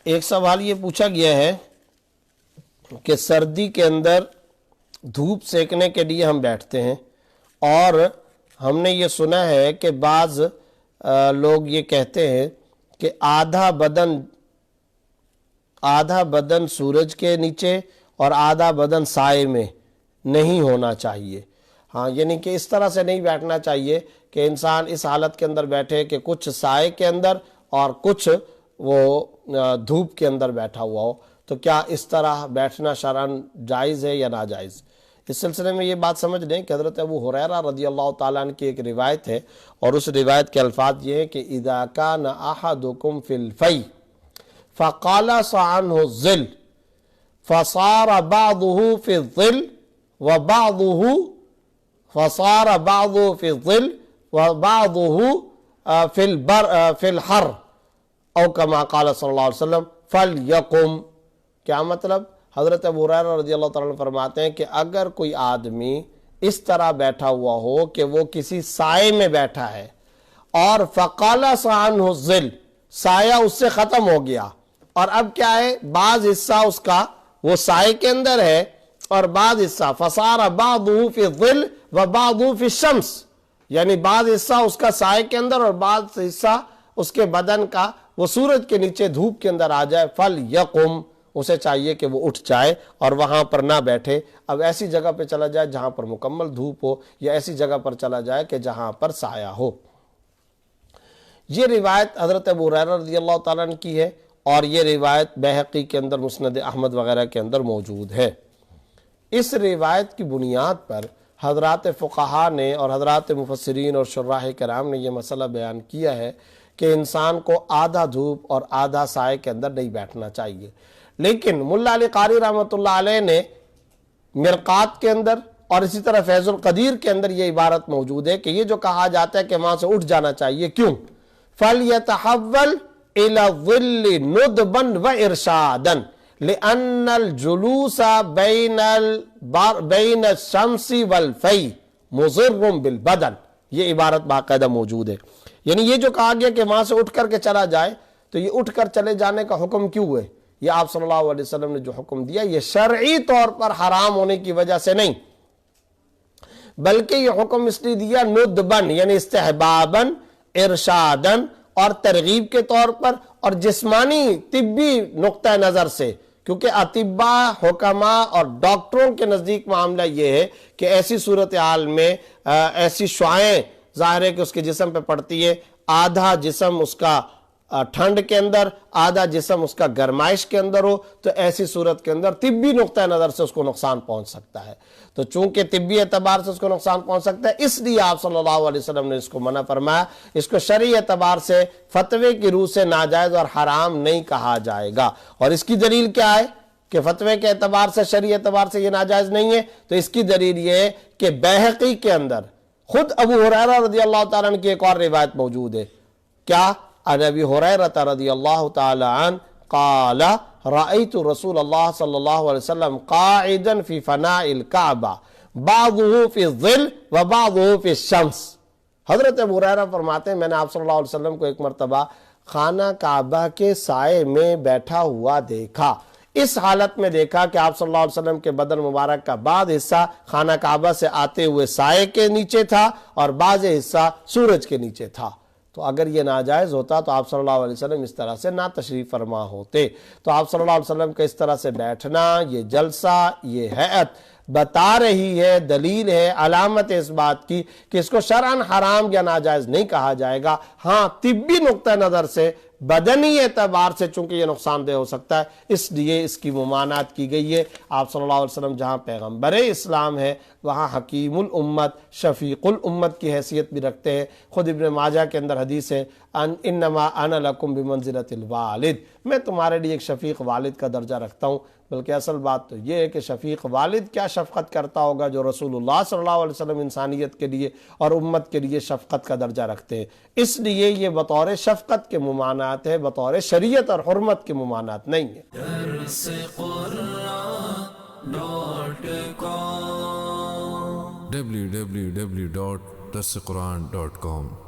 ایک سوال یہ پوچھا گیا ہے کہ سردی کے اندر دھوپ سیکنے کے لیے ہم بیٹھتے ہیں اور ہم نے یہ سنا ہے کہ بعض لوگ یہ کہتے ہیں کہ آدھا بدن سورج کے نیچے اور آدھا بدن سائے میں نہیں ہونا چاہیے. ہاں، یعنی کہ اس طرح سے نہیں بیٹھنا چاہیے کہ انسان اس حالت کے اندر بیٹھے کہ کچھ سائے کے اندر اور کچھ وہ دھوپ کے اندر بیٹھا ہوا ہو. تو کیا اس طرح بیٹھنا شرعاً جائز ہے یا ناجائز؟ اس سلسلے میں یہ بات سمجھ لیں کہ حضرت ابو ہریرہ رضی اللہ تعالیٰ عنہ کی ایک روایت ہے اور اس روایت کے الفاظ یہ ہیں کہ اذا کان احدکم فی الفی فقالص عنہ الظل فصار بعضه في الظل وبعضه في الظل وبعضه في الحر او كما قال صلی اللہ علیہ وسلم فلیقم. کیا مطلب؟ حضرت ابو ہریرہ رضی اللہ تعالیٰ عنہ فرماتے ہیں کہ اگر کوئی آدمی اس طرح بیٹھا ہوا ہو کہ وہ کسی سائے میں بیٹھا ہے اور فقالص عنہ الظل، سایہ اس سے ختم ہو گیا اور اب کیا ہے، بعض حصہ اس کا وہ سائے کے اندر ہے اور بعض حصہ فصار بعضه فی الظل وبعضه فی الشمس، یعنی بعض حصہ اس کا سائے کے اندر اور بعض حصہ اس کے بدن کا وہ سورج کے نیچے دھوپ کے اندر آ جائے، فلیقم، اسے چاہیے کہ وہ اٹھ جائے اور وہاں پر نہ بیٹھے. اب ایسی جگہ پہ چلا جائے جہاں پر مکمل دھوپ ہو یا ایسی جگہ پر چلا جائے کہ جہاں پر سایہ ہو. یہ روایت حضرت ابو ہریرہ رضی اللہ تعالیٰ عنہ کی ہے اور یہ روایت بیہقی کے اندر، مسند احمد وغیرہ کے اندر موجود ہے. اس روایت کی بنیاد پر حضرات فقہا نے اور حضرات مفسرین اور شراح کرام نے یہ مسئلہ بیان کیا ہے کہ انسان کو آدھا دھوپ اور آدھا سائے کے اندر نہیں بیٹھنا چاہیے. لیکن ملا علی قاری رحمۃ اللہ علیہ نے مرقات کے اندر اور اسی طرح فیض القدیر کے اندر یہ عبارت موجود ہے کہ یہ جو کہا جاتا ہے کہ وہاں سے اٹھ جانا چاہیے، کیوں؟ فَلْيَتَحَوَّلْ إِلَى الظِّلِّ نُدْبًا وَإِرْشَادًا لِأَنَّ الْجُلُوسَ بَيْنَ الشَّمْسِ وَالْفَيْءِ مُضِرٌّ بِالْبَدَنِ. یہ عبارت باقاعدہ موجود ہے. یعنی یہ جو کہا گیا کہ وہاں سے اٹھ کر کے چلا جائے، تو یہ اٹھ کر چلے جانے کا حکم کیوں ہے؟ یہ آپ صلی اللہ علیہ وسلم نے جو حکم دیا یہ شرعی طور پر حرام ہونے کی وجہ سے نہیں، بلکہ یہ حکم اس لیے دیا ندبن، یعنی استحبابن، ارشادن اور ترغیب کے طور پر اور جسمانی طبی نقطہ نظر سے، کیونکہ اطباء، حکماء اور ڈاکٹروں کے نزدیک معاملہ یہ ہے کہ ایسی صورتحال میں ایسی شعاعیں ظاہر ہے کہ اس کے جسم پہ پڑتی ہے، آدھا جسم اس کا ٹھنڈ کے اندر، آدھا جسم اس کا گرمائش کے اندر ہو، تو ایسی صورت کے اندر طبی نقطہ نظر سے اس کو نقصان پہنچ سکتا ہے. تو چونکہ طبی اعتبار سے اس کو نقصان پہنچ سکتا ہے، اس لیے آپ صلی اللہ علیہ وسلم نے اس کو منع فرمایا. اس کو شرعی اعتبار سے فتوے کی روح سے ناجائز اور حرام نہیں کہا جائے گا. اور اس کی دلیل کیا ہے کہ فتوے کے اعتبار سے، شرعی اعتبار سے یہ ناجائز نہیں ہے؟ تو اس کی دلیل یہ ہے کہ بیہقی کے اندر خود ابو ہریرہ رضی اللہ تعالیٰ عنہ کی ایک اور روایت موجود ہے. کیا؟ عن ابی ہریرہ رضی اللہ تعالی عنہ قال رأیت رسول اللہ صلی اللہ علیہ وسلم قاعدا فی فناء الکعبہ بعضه فی الظل وبعضه فی الشمس. حضرت ابو ہریرہ فرماتے ہیں میں نے آپ صلی اللہ علیہ وسلم کو ایک مرتبہ خانہ کعبہ کے سائے میں بیٹھا ہوا دیکھا. اس حالت میں دیکھا کہ آپ صلی اللہ علیہ وسلم کے بدن مبارک کا بعض حصہ خانہ کعبہ سے آتے ہوئے سائے کے نیچے تھا اور بعض حصہ سورج کے نیچے تھا. تو اگر یہ ناجائز ہوتا تو آپ صلی اللہ علیہ وسلم اس طرح سے نہ تشریف فرما ہوتے. تو آپ صلی اللہ علیہ وسلم کا اس طرح سے بیٹھنا، یہ جلسہ، یہ ہیئت بتا رہی ہے، دلیل ہے، علامت اس بات کی کہ اس کو شرعاً حرام یا ناجائز نہیں کہا جائے گا. ہاں، طبی نقطہ نظر سے، بدنی اعتبار سے چونکہ یہ نقصان دہ ہو سکتا ہے، اس لیے اس کی ممانعت کی گئی ہے. آپ صلی اللہ علیہ وسلم جہاں پیغمبر اسلام ہے وہاں حکیم الامت، شفیق الامت کی حیثیت بھی رکھتے ہیں. خود ابن ماجہ کے اندر حدیث ہے انما انا لکم بمنزلۃ الوالد، میں تمہارے لیے ایک شفیق والد کا درجہ رکھتا ہوں. بلکہ اصل بات تو یہ ہے کہ شفیق والد کیا شفقت کرتا ہوگا جو رسول اللہ صلی اللہ علیہ وسلم انسانیت کے لیے اور امت کے لیے شفقت کا درجہ رکھتے ہیں. اس لیے یہ بطور شفقت کے ممانعات ہے، بطور شریعت اور حرمت کے ممانعات نہیں ہے. www.darsequran.com